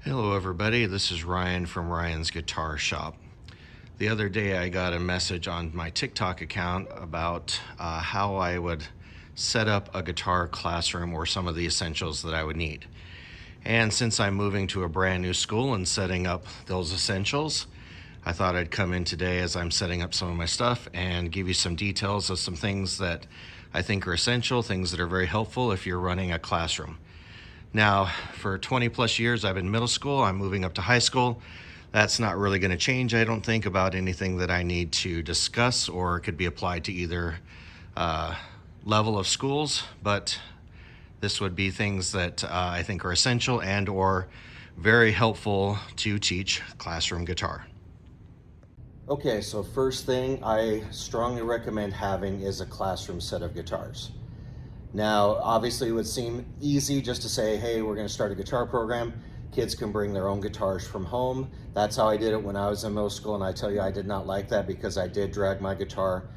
Hello everybody, this is Ryan from Ryan's Guitar Shop. The other day I got a message on my TikTok account about how I would set up a guitar classroom or some of the essentials that I would need. And since I'm moving to a brand new school and setting up those essentials, I thought I'd come in today as I'm setting up some of my stuff and give you some details of some things that I think are essential, things that are very helpful if you're running a classroom. Now, for 20 plus years, I've been in middle school. I'm moving up to high school. That's not really going to change, I don't think, about anything that I need to discuss or could be applied to either level of schools, but this would be things that I think are essential and or very helpful to teach classroom guitar. Okay, so first thing I strongly recommend having is a classroom set of guitars. Now, obviously it would seem easy just to say, hey, we're going to start a guitar program. Kids can bring their own guitars from home. That's how I did it when I was in middle school, and I tell you, I did not like that because I did drag my guitar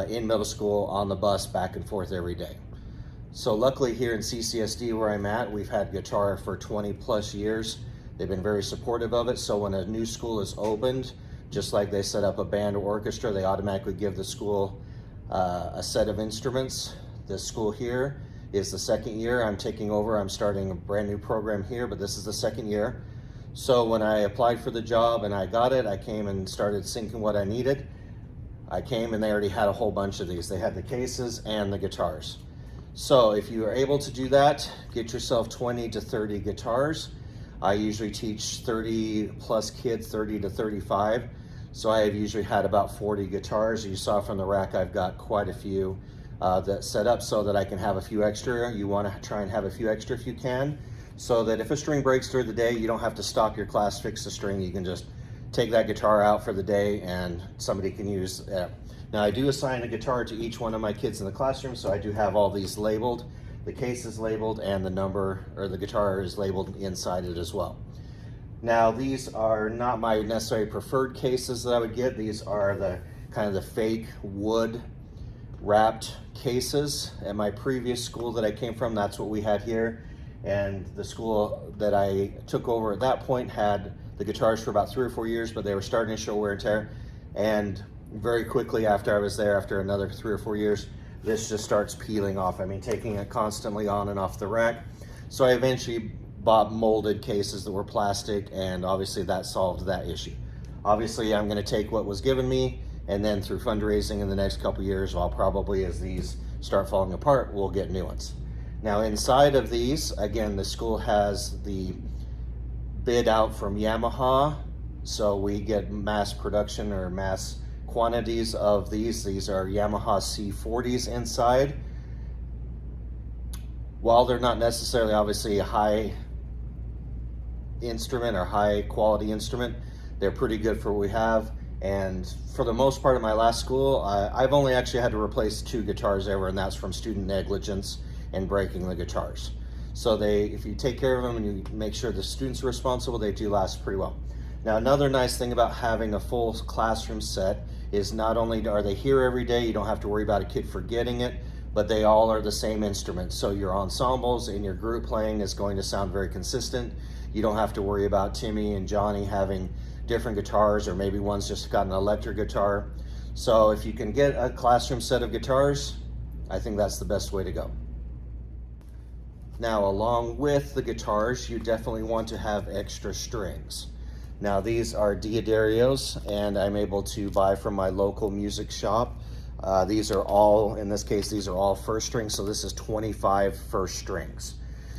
in middle school on the bus back and forth every day. So luckily here in CCSD where I'm at, we've had guitar for 20 plus years. They've been very supportive of it, so when a new school is opened, just like they set up a band or orchestra, they automatically give the school a set of instruments. This school here is the second year I'm taking over. I'm starting a brand new program here, but this is the second year. So when I applied for the job and I got it, I came and started thinking what I needed. I came and they already had a whole bunch of these. They had the cases and the guitars. So if you are able to do that, get yourself 20 to 30 guitars. I usually teach 30 plus kids, 30 to 35. So I have usually had about 40 guitars. You saw from the rack, I've got quite a few that set up so that I can have a few extra. You want to try and have a few extra if you can, so that if a string breaks through the day, you don't have to stop your class, fix the string. You can just take that guitar out for the day and somebody can use it. Now I do assign a guitar to each one of my kids in the classroom, so I do have all these labeled. The case is labeled and the number or the guitar is labeled inside it as well. Now these are not my necessarily preferred cases that I would get. These are the kind of the fake wood wrapped cases. At my previous school that I came from, that's what we had here. And the school that I took over at that point had the guitars for about 3 or 4 years, but they were starting to show wear and tear. And very quickly after I was there, after another 3 or 4 years, this just starts peeling off. I mean, taking it constantly on and off the rack. So I eventually bought molded cases that were plastic, and obviously that solved that issue. Obviously I'm going to take what was given me, and then through fundraising in the next couple years, I'll probably, as these start falling apart, we'll get new ones. Now inside of these, again, the school has the bid out from Yamaha, so we get mass production or mass quantities of these. These are Yamaha C40s inside. While they're not necessarily obviously a high instrument or high quality instrument, they're pretty good for what we have. And for the most part of my last school, I've only actually had to replace 2 guitars ever, and that's from student negligence and breaking the guitars. So if you take care of them and you make sure the students are responsible, they do last pretty well. Now another nice thing about having a full classroom set is not only are they here every day, you don't have to worry about a kid forgetting it, but they all are the same instruments. So your ensembles and your group playing is going to sound very consistent. You don't have to worry about Timmy and Johnny having different guitars, or maybe one's just got an electric guitar. So if you can get a classroom set of guitars, I think that's the best way to go. Now along with the guitars, you definitely want to have extra strings. Now these are Diodarios, and I'm able to buy from my local music shop. These are all, in this case, these are all first strings, so this is 25 first strings.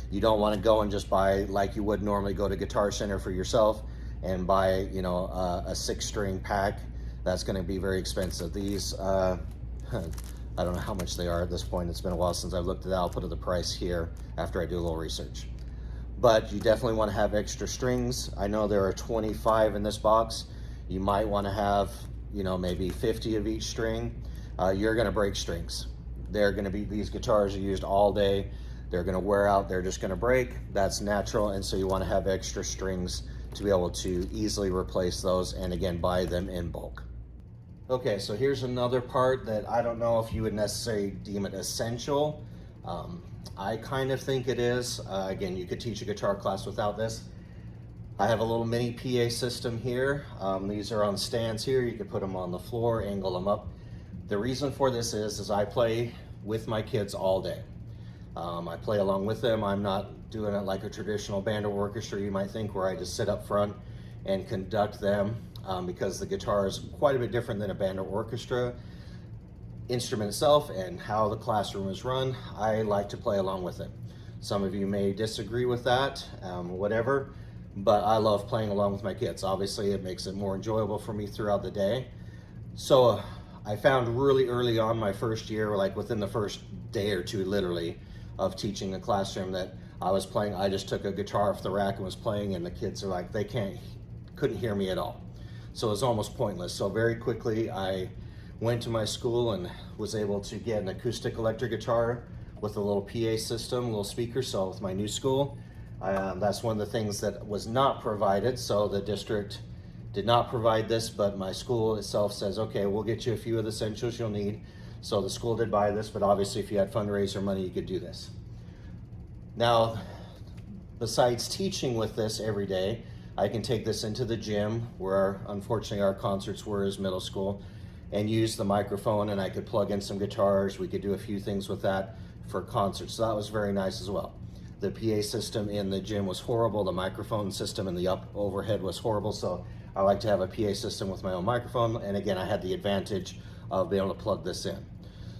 You don't want to go and just buy, like you would normally go to Guitar Center for yourself, and buy, you know, a 6-string pack. That's going to be very expensive. These, I don't know how much they are at this point. It's been a while since I've looked at that. I'll put the price here after I do a little research. But you definitely want to have extra strings. I know there are 25 in this box. You might want to have, you know, maybe 50 of each string. You're going to break strings. They're going to be, these guitars are used all day. They're going to wear out. They're just going to break. That's natural. And so you want to have extra strings to be able to easily replace those, and again, buy them in bulk. Okay, so here's another part that I don't know if you would necessarily deem it essential. I kind of think it is. Again, you could teach a guitar class without this. I have a little mini PA system here. These are on stands here. You can put them on the floor, angle them up. The reason for this is I play with my kids all day. I play along with them. I'm not doing it like a traditional band or orchestra you might think, where I just sit up front and conduct them, because the guitar is quite a bit different than a band or orchestra instrument itself and how the classroom is run. I like to play along with it. Some of you may disagree with that, whatever, but I love playing along with my kids. Obviously, it makes it more enjoyable for me throughout the day. So I found really early on my first year, like within the first day or two, literally, of teaching the classroom, that I just took a guitar off the rack and was playing, and the kids are like, couldn't hear me at all. So it was almost pointless. So very quickly, I went to my school and was able to get an acoustic electric guitar with a little PA system, a little speaker. So with my new school, that's one of the things that was not provided. So the district did not provide this, but my school itself says, okay, we'll get you a few of the essentials you'll need. So the school did buy this, but obviously if you had fundraiser money, you could do this. Now, besides teaching with this every day, I can take this into the gym, where unfortunately our concerts were as middle school, and use the microphone, and I could plug in some guitars. We could do a few things with that for concerts. So that was very nice as well. The PA system in the gym was horrible. The microphone system in the overhead was horrible. So I like to have a PA system with my own microphone. And again, I had the advantage of being able to plug this in.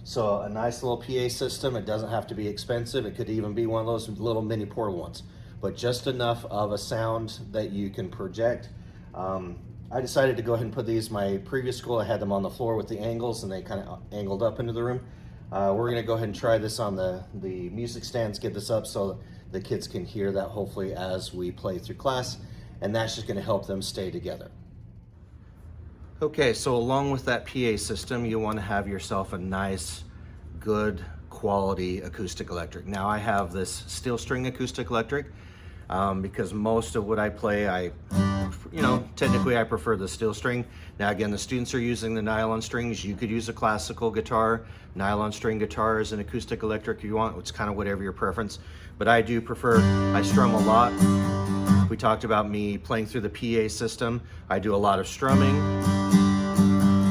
So a nice little PA system. It doesn't have to be expensive. It could even be one of those little mini portable ones, but just enough of a sound that you can project. I decided to go ahead and put these. My previous school, I had them on the floor with the angles, and they kind of angled up into the room. We're gonna go ahead and try this on the music stands, get this up so the kids can hear that hopefully as we play through class, and that's just gonna help them stay together. Okay, so along with that PA system, you wanna have yourself a nice, good quality acoustic electric. Now I have this steel string acoustic electric, because most of what I play, technically I prefer the steel string. Now again, the students are using the nylon strings. You could use a classical guitar. Nylon string guitar is an acoustic electric if you want. It's kind of whatever your preference. But I do prefer, I strum a lot. We talked about me playing through the PA system. I do a lot of strumming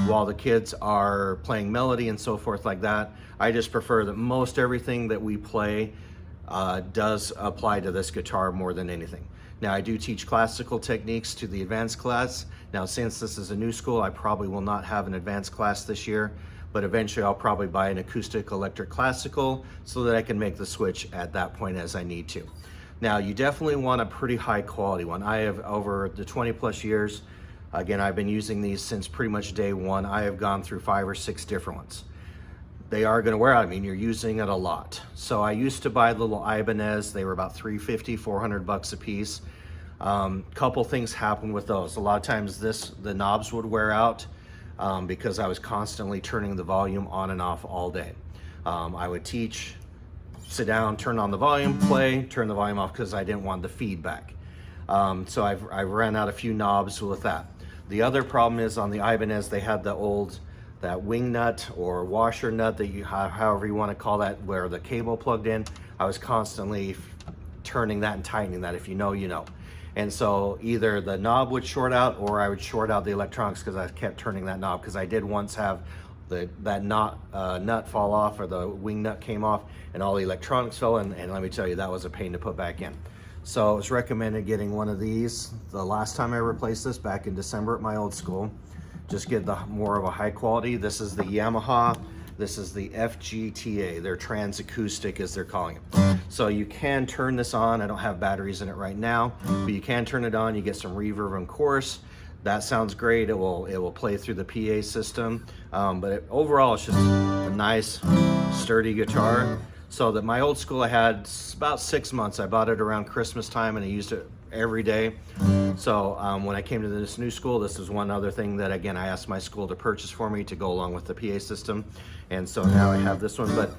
while the kids are playing melody and so forth like that. I just prefer that most everything that we play does apply to this guitar more than anything. Now I do teach classical techniques to the advanced class. Now since this is a new school, I probably will not have an advanced class this year, but eventually I'll probably buy an acoustic electric classical so that I can make the switch at that point as I need to. Now you definitely want a pretty high quality one. I have, over the 20 plus years, again, I've been using these since pretty much day one. I have gone through 5 or 6 different ones. They are going to wear out. I mean, you're using it a lot. So I used to buy the little Ibanez. They were about $350, $400 a piece. Couple things happened with those. A lot of times the knobs would wear out because I was constantly turning the volume on and off all day. I would teach, sit down, turn on the volume, play, turn the volume off because I didn't want the feedback. So I ran out a few knobs with that. The other problem is on the Ibanez, they had that wing nut or washer nut that however you want to call that, where the cable plugged in. I was constantly turning that and tightening that. If you know, you know. And so either the knob would short out or I would short out the electronics because I kept turning that knob, because I did once have that nut fall off, or the wing nut came off and all the electronics fell in, and let me tell you, that was a pain to put back in. So it's recommended getting one of these. The last time I replaced this, back in December at my old school, just get the more of a high quality. This is the Yamaha. This is the FGTA. They're trans acoustic, as they're calling it. So you can turn this on. I don't have batteries in it right now, but you can turn it on. You get some reverb and chorus. That sounds great. It will play through the PA system. But overall, it's just a nice, sturdy guitar. So that my old school, I had about 6 months. I bought it around Christmas time and I used it every day. So when I came to this new school, this was one other thing that, again, I asked my school to purchase for me to go along with the PA system. And so now I have this one. But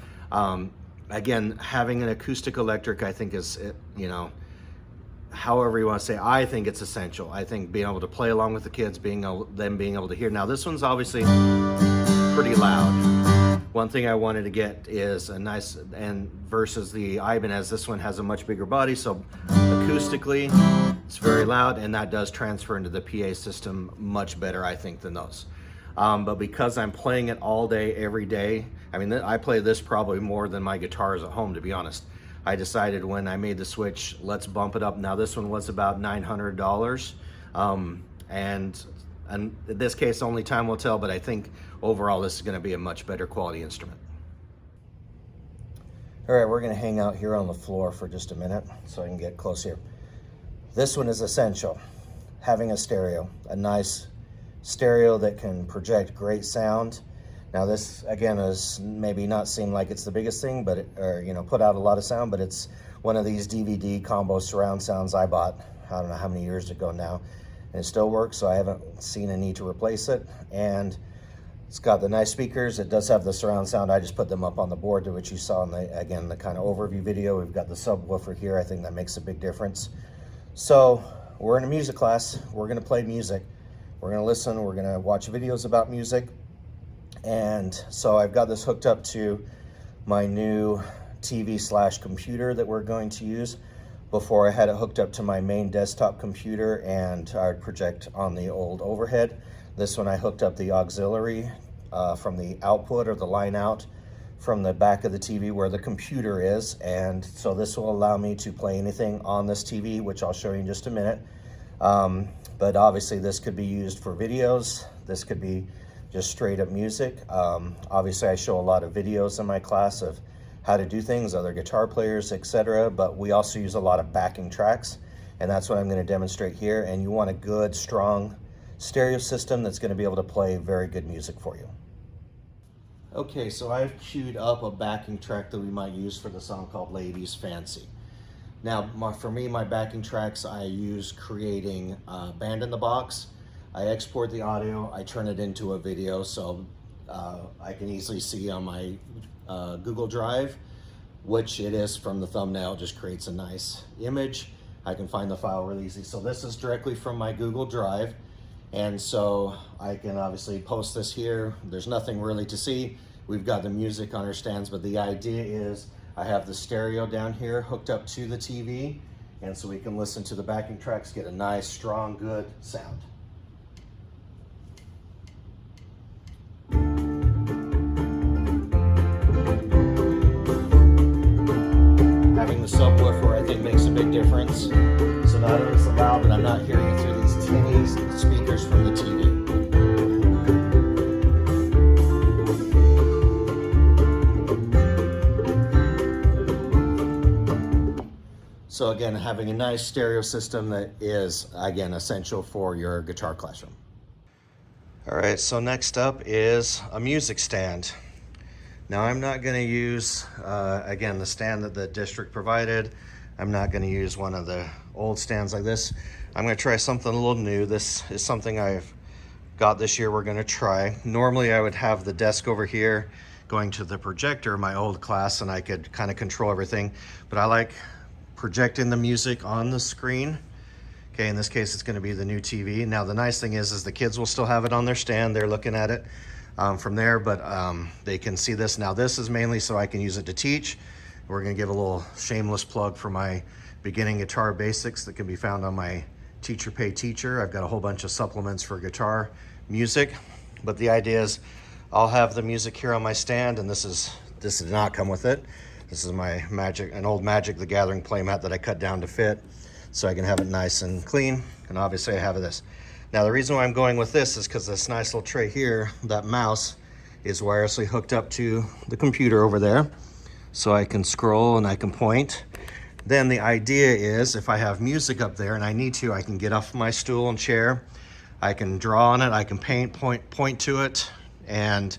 again, having an acoustic electric, I think is, however you want to say, I think it's essential. I think being able to play along with the kids, them being able to hear. Now this one's obviously pretty loud. One thing I wanted to get is a nice, and versus the Ibanez, this one has a much bigger body, so acoustically it's very loud, and that does transfer into the PA system much better, I think, than those. But because I'm playing it all day, every day, I mean, I play this probably more than my guitars at home, to be honest. I decided when I made the switch, let's bump it up. Now this one was about $900, and in this case, only time will tell, but I think overall this is going to be a much better quality instrument. All right, we're going to hang out here on the floor for just a minute so I can get close here. This one is essential, having a stereo, a nice stereo that can project great sound. Now this, again, is maybe not seem like it's the biggest thing, but or put out a lot of sound, but it's one of these DVD combo surround sounds I bought, I don't know how many years ago now, and it still works, so I haven't seen a need to replace it. And it's got the nice speakers. It does have the surround sound. I just put them up on the board, to which you saw in the, again, the kind of overview video. We've got the subwoofer here. I think that makes a big difference. So we're in a music class. We're going to play music. We're going to listen. We're going to watch videos about music. And so I've got this hooked up to my new TV/computer that we're going to use. Before, I had it hooked up to my main desktop computer, and I'd project on the old overhead. This one I hooked up the auxiliary from the output, or the line out from the back of the TV where the computer is, and so this will allow me to play anything on this TV, which I'll show you in just a minute. But obviously this could be used for videos. This could be just straight up music. Obviously I show a lot of videos in my class of how to do things, other guitar players, etc. But we also use a lot of backing tracks, and that's what I'm going to demonstrate here. And you want a good, strong stereo system that's going to be able to play very good music for you. Okay, so I've queued up a backing track that we might use for the song called Ladies Fancy. Now, for me, my backing tracks I use creating Band in the Box. I export the audio, I turn it into a video, so I can easily see on my Google Drive which it is from the thumbnail. Just creates a nice image. I can find the file really easy. So this is directly from my Google Drive, and so I can obviously post this here. There's nothing really to see. We've got the music on our stands, but the idea is I have the stereo down here hooked up to the TV, and so we can listen to the backing tracks, get a nice, strong, good sound. Having the subwoofer, I think, makes a big difference. So not only is it loud, but I'm not hearing it through these tinny speakers from the TV. So again, having a nice stereo system that is, again, essential for your guitar classroom. All right, so next up is a music stand. Now I'm not going to use, again, the stand that the district provided. I'm not going to use one of the old stands like this. I'm going to try something a little new. This is something I've got this year we're going to try. Normally I would have the desk over here going to the projector, my old class, and I could kind of control everything. But I like projecting the music on the screen. Okay, in this case, it's going to be the new TV. Now, the nice thing is the kids will still have it on their stand. They're looking at it from there, but they can see this. Now, this is mainly so I can use it to teach. We're going to give a little shameless plug for my beginning guitar basics that can be found on my Teacher Pay Teacher. I've got a whole bunch of supplements for guitar music, but the idea is I'll have the music here on my stand, and this did not come with it. This is my an old Magic the Gathering playmat that I cut down to fit, so I can have it nice and clean. And obviously I have this. Now the reason why I'm going with this is because this nice little tray here, that mouse, is wirelessly hooked up to the computer over there. So I can scroll and I can point. Then the idea is if I have music up there and I need to, I can get off my stool and chair. I can draw on it, I can point to it, and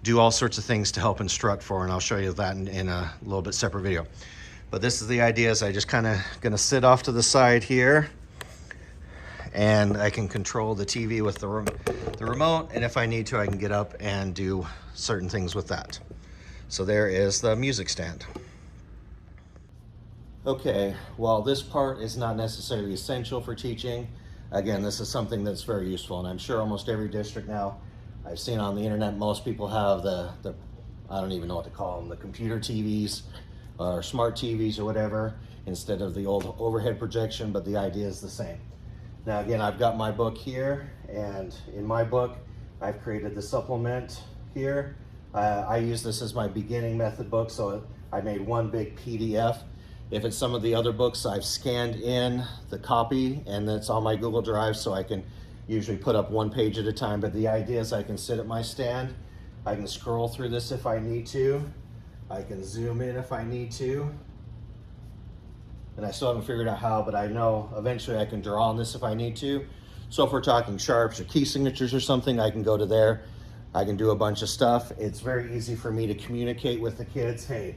do all sorts of things to help instruct for, and I'll show you that in a little bit separate video. But this is the idea, is I just kind of gonna sit off to the side here, and I can control the TV with the remote, and if I need to, I can get up and do certain things with that. So there is the music stand. Okay, while this part is not necessarily essential for teaching, again, this is something that's very useful, and I'm sure almost every district now, I've seen on the internet, most people have the I don't even know what to call them, the computer TVs or smart TVs or whatever, instead of the old overhead projection, but the idea is the same. Now again, I've got my book here, and in my book, I've created the supplement here. I use this as my beginning method book, so I made one big PDF. If it's some of the other books, I've scanned in the copy and it's on my Google Drive, so I can usually put up one page at a time. But the idea is I can sit at my stand, I can scroll through this if I need to, I can zoom in if I need to, and I still haven't figured out how, but I know eventually I can draw on this if I need to. So if we're talking sharps or key signatures or something, I can go to there. I can do a bunch of stuff. It's very easy for me to communicate with the kids. Hey,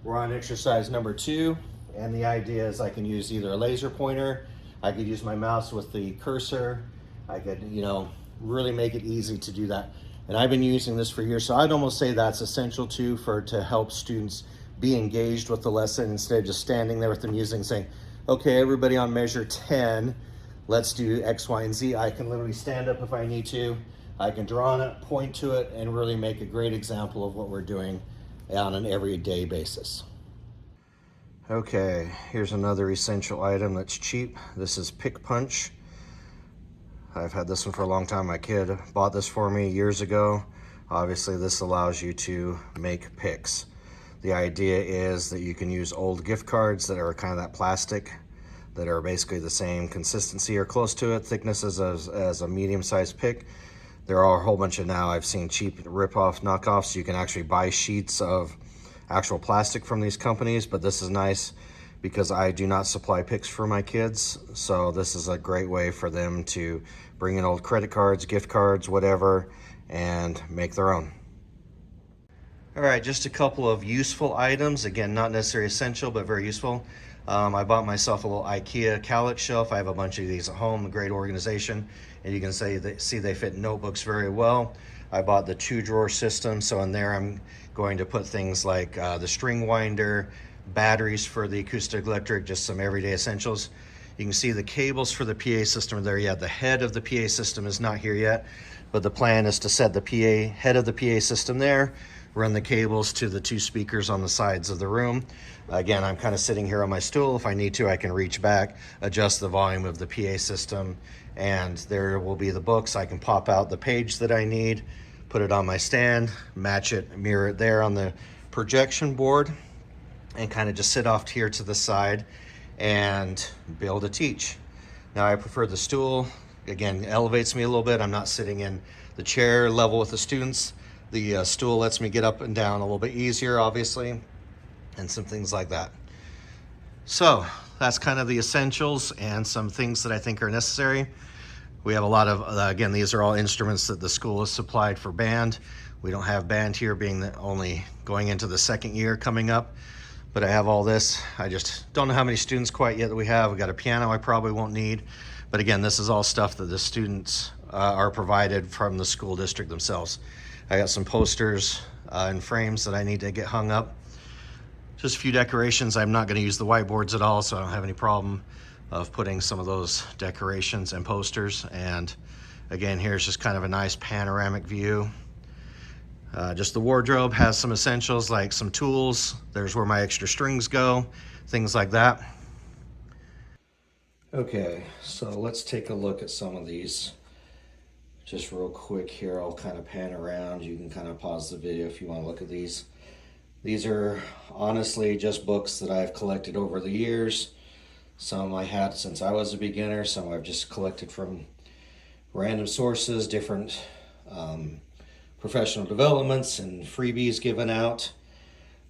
we're on exercise number 2, and the idea is I can use either a laser pointer, I could use my mouse with the cursor, I could, really make it easy to do that. And I've been using this for years, so I'd almost say that's essential too, to help students be engaged with the lesson instead of just standing there with the music and saying, okay, everybody on measure 10, let's do X, Y, and Z. I can literally stand up if I need to. I can draw on it, point to it, and really make a great example of what we're doing on an everyday basis. Okay, here's another essential item that's cheap. This is Pick Punch. I've had this one for a long time. My kid bought this for me years ago. Obviously, this allows you to make picks. The idea is that you can use old gift cards that are kind of that plastic, that are basically the same consistency or close to it, thickness as a medium-sized pick. There are a whole bunch of, now I've seen cheap rip-off knockoffs. You can actually buy sheets of actual plastic from these companies, but this is nice because I do not supply picks for my kids. So this is a great way for them to bring in old credit cards, gift cards, whatever, and make their own. All right, just a couple of useful items. Again, not necessarily essential, but very useful. I bought myself a little IKEA Kallax shelf. I have a bunch of these at home, a great organization, and you can see they fit in notebooks very well. I bought the 2-drawer system, so in there I'm going to put things like the string winder, batteries for the acoustic electric, just some everyday essentials. You can see the cables for the PA system are there. Yeah, the head of the PA system is not here yet, but the plan is to set the head of the PA system there, run the cables to the 2 speakers on the sides of the room. Again, I'm kind of sitting here on my stool. If I need to, I can reach back, adjust the volume of the PA system, and there will be the books. I can pop out the page that I need, put it on my stand, match it, mirror it there on the projection board, and kind of just sit off here to the side and be able to teach. Now, I prefer the stool. Again, elevates me a little bit. I'm not sitting in the chair level with the students. The stool lets me get up and down a little bit easier, obviously, and some things like that. So that's kind of the essentials and some things that I think are necessary. We have a lot of, again, these are all instruments that the school has supplied for band. We don't have band here, being only going into the 2nd year coming up, but I have all this. I just don't know how many students quite yet that we have. We got a piano I probably won't need, but again, this is all stuff that the students are provided from the school district themselves. I got some posters and frames that I need to get hung up. Just a few decorations. I'm not going to use the whiteboards at all, so I don't have any problem of putting some of those decorations and posters. And again, here's just kind of a nice panoramic view. Just the wardrobe has some essentials like some tools. There's where my extra strings go, things like that. Okay, so let's take a look at some of these. Just real quick here, I'll kind of pan around. You can kind of pause the video if you want to look at these. These are honestly just books that I've collected over the years. Some I had since I was a beginner, some I've just collected from random sources, different professional developments and freebies given out.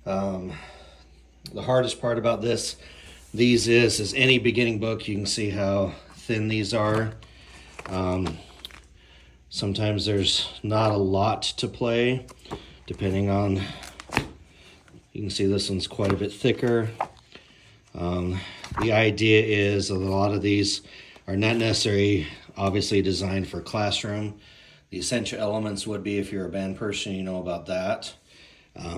The hardest part about these is any beginning book, you can see how thin these are. Sometimes there's not a lot to play, depending on, you can see this one's quite a bit thicker. The idea is that a lot of these are not necessarily obviously designed for classroom. The essential elements would be, if you're a band person, you know about that.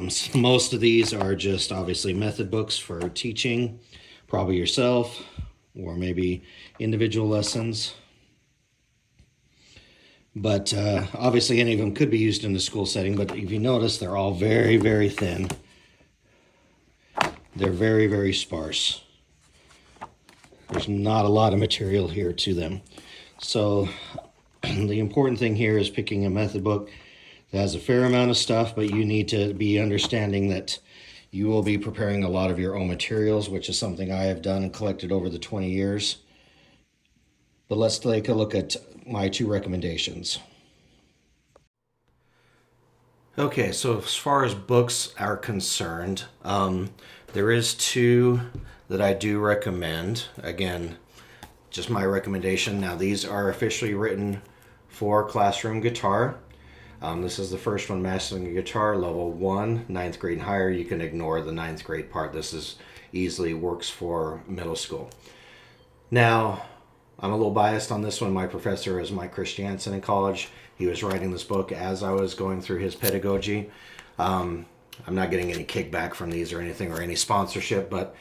So most of these are just obviously method books for teaching, probably yourself, or maybe individual lessons. But obviously any of them could be used in the school setting, but if you notice, they're all very, very thin. They're very, very sparse. There's not a lot of material here to them. So the important thing here is picking a method book that has a fair amount of stuff, but you need to be understanding that you will be preparing a lot of your own materials, which is something I have done and collected over the 20 years. But let's take a look at my 2 recommendations. Okay, so as far as books are concerned, there is 2 that I do recommend. Again, just my recommendation. Now, these are officially written for classroom guitar. This is the first one, Mastering a Guitar, Level 1, 9th grade and higher. You can ignore the 9th grade part. This is easily works for middle school. Now, I'm a little biased on this one. My professor is Mike Christiansen in college. He was writing this book as I was going through his pedagogy. I'm not getting any kickback from these or anything or any sponsorship, but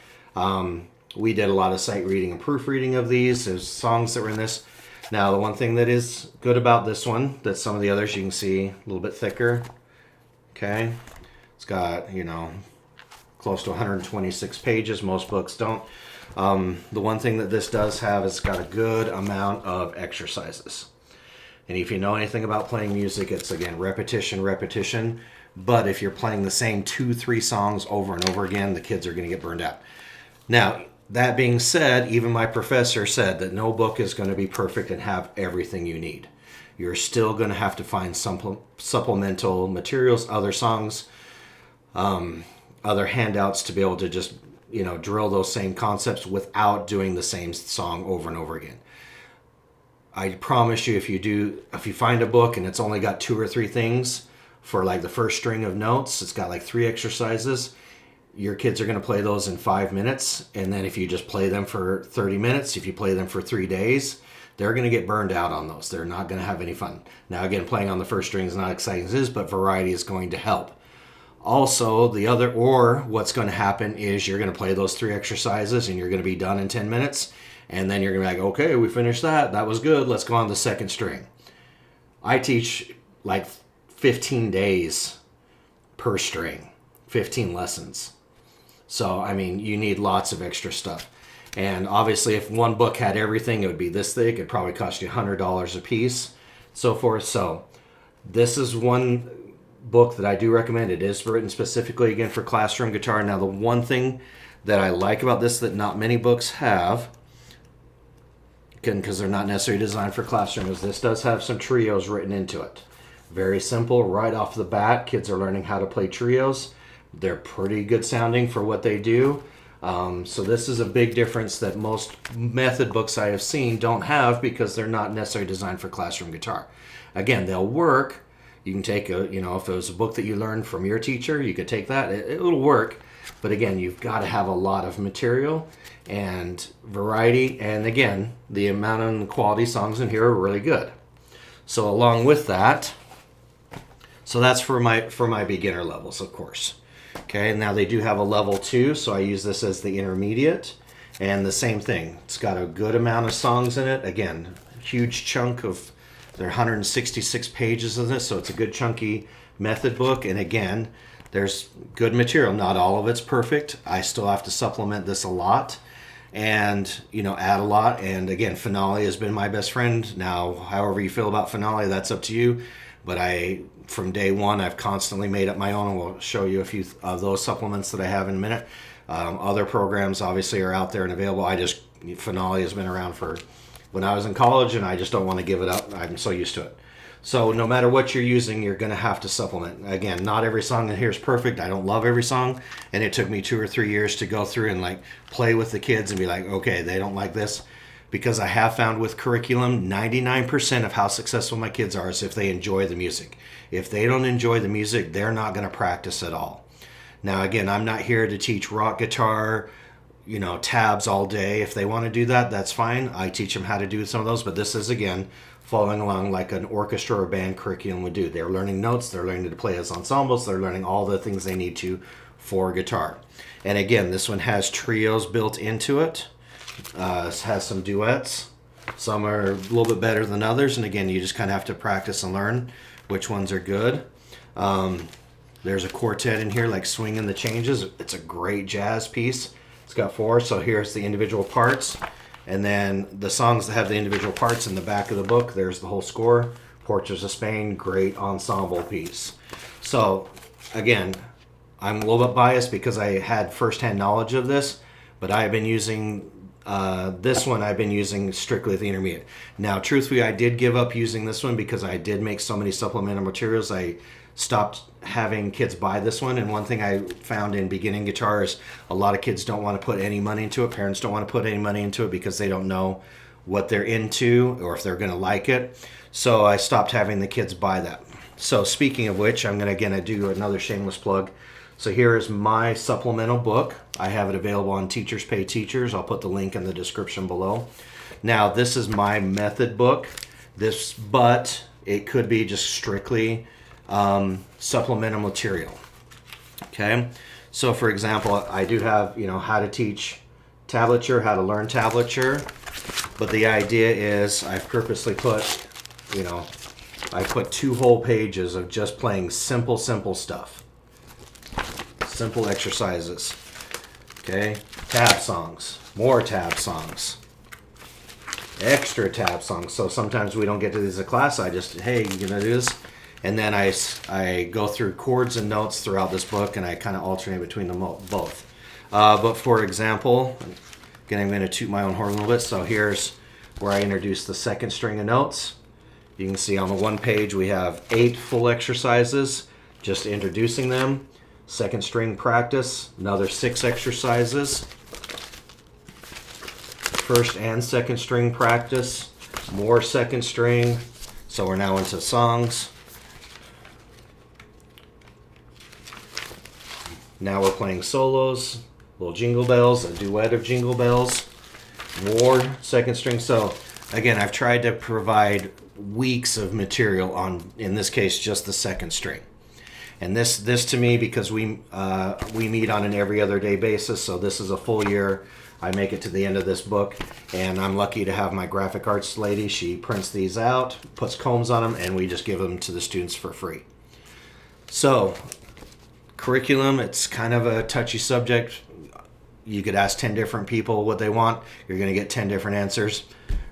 we did a lot of sight reading and proofreading of these. There's songs that were in this. Now, the one thing that is good about this one, that some of the others you can see a little bit thicker, okay? It's got, close to 126 pages. Most books don't. The one thing that this does have is it's got a good amount of exercises. And if you know anything about playing music, it's, again, repetition, repetition. But if you're playing the same 2-3 songs over and over again, the kids are going to get burned out. Now, that being said, even my professor said that no book is going to be perfect and have everything you need. You're still going to have to find some supplemental materials, other songs, other handouts to be able to just, drill those same concepts without doing the same song over and over again. I promise you, if you find a book and it's only got 2 or 3 things for like the first string of notes, it's got like 3 exercises, your kids are going to play those in 5 minutes. And then if you just play them for 30 minutes, if you play them for 3 days, they're going to get burned out on those. They're not going to have any fun. Now, again, playing on the first string is not exciting as it is, but variety is going to help. Also, what's going to happen is you're going to play those 3 exercises and you're going to be done in 10 minutes. And then you're going to be like, okay, we finished that. That was good. Let's go on to the second string. I teach like 15 days per string, 15 lessons. So, you need lots of extra stuff. And obviously, if one book had everything, it would be this thick. It'd probably cost you $100 a piece, so forth. So, this is one book that I do recommend. It is written specifically, again, for classroom guitar. Now, the one thing that I like about this that not many books have, again, because they're not necessarily designed for classroom, is this does have some trios written into it. Very simple. Right off the bat, kids are learning how to play trios. They're pretty good sounding for what they do. So this is a big difference that most method books I have seen don't have because they're not necessarily designed for classroom guitar. Again, they'll work. You can take if it was a book that you learned from your teacher, you could take that. It'll work. But again, you've got to have a lot of material and variety. And again, the amount and quality songs in here are really good. So along with that, so that's for my beginner levels, of course. Okay, now they do have a level 2, so I use this as the intermediate. And the same thing, it's got a good amount of songs in it. Again, huge chunk of, there are 166 pages of this, so it's a good chunky method book. And again, there's good material. Not all of it's perfect. I still have to supplement this a lot and, add a lot. And again, Finale has been my best friend. Now, however you feel about Finale, that's up to you. But from day one, I've constantly made up my own, and we'll show you a few of those supplements that I have in a minute. Other programs obviously are out there and available. Finale has been around for when I was in college, and I just don't want to give it up. I'm so used to it. So no matter what you're using, you're going to have to supplement. Again, not every song in here is perfect. I don't love every song, and it took me 2 or 3 years to go through and play with the kids and be like, okay, they don't like this. Because I have found with curriculum, 99% of how successful my kids are is if they enjoy the music. If they don't enjoy the music, they're not going to practice at all. Now, again, I'm not here to teach rock guitar, tabs all day. If they want to do that, that's fine. I teach them how to do some of those. But this is, again, following along like an orchestra or band curriculum would do. They're learning notes. They're learning to play as ensembles. They're learning all the things they need to for guitar. And again, this one has trios built into it. It has some duets. Some are a little bit better than others, and again, you just kind of have to practice and learn which ones are good. There's a quartet in here, like Swinging the Changes. It's a great jazz piece. It's got 4, so here's the individual parts. And then the songs that have the individual parts in the back of the book, there's the whole score. Portraits of Spain, great ensemble piece. So, again, I'm a little bit biased because I had firsthand knowledge of this, but I've been using this one, I've been using strictly at the intermediate. Now, truthfully, I did give up using this one because I did make so many supplemental materials. I stopped having kids buy this one, and one thing I found in beginning guitar is a lot of kids don't want to put any money into it. Parents don't want to put any money into it because they don't know what they're into or if they're going to like it. So I stopped having the kids buy that. So speaking of which, I'm going to again do another shameless plug. So here is my supplemental book. I have it available on Teachers Pay Teachers. I'll put the link in the description below. Now, this is my method book. But it could be just strictly supplemental material. Okay. So for example, I do have, how to teach tablature, how to learn tablature. But the idea is I've purposely put, I put 2 whole pages of just playing simple stuff. Simple exercises. Okay. Tab songs. More tab songs. Extra tab songs. So sometimes we don't get to these in class. I just, hey, you gonna do this? And then I go through chords and notes throughout this book, and I kind of alternate between them both. But for example, again, I'm going to toot my own horn a little bit. So here's where I introduce the second string of notes. You can see on the one page we have 8 full exercises, just introducing them. Second string practice, another 6 exercises. First and second string practice, more second string. So we're now into songs. Now we're playing solos, little jingle bells, a duet of jingle bells, more second string. So again, I've tried to provide weeks of material on, in this case, just the second string. And this to me, because we meet on an every other day basis, so this is a full year. I make it to the end of this book, and I'm lucky to have my graphic arts lady. She prints these out, puts combs on them, and we just give them to the students for free. So, curriculum, it's kind of a touchy subject. You could ask 10 different people what they want. You're going to get 10 different answers.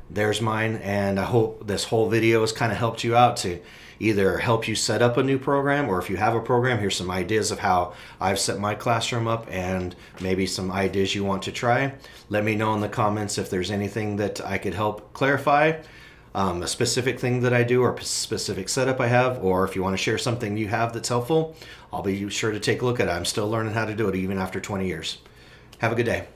There's mine, and I hope this whole video has kind of helped you out to either help you set up a new program, or if you have a program, here's some ideas of how I've set my classroom up and maybe some ideas you want to try. Let me know in the comments if there's anything that I could help clarify, a specific thing that I do or a specific setup I have, or if you want to share something you have that's helpful, I'll be sure to take a look at it. I'm still learning how to do it even after 20 years. Have a good day.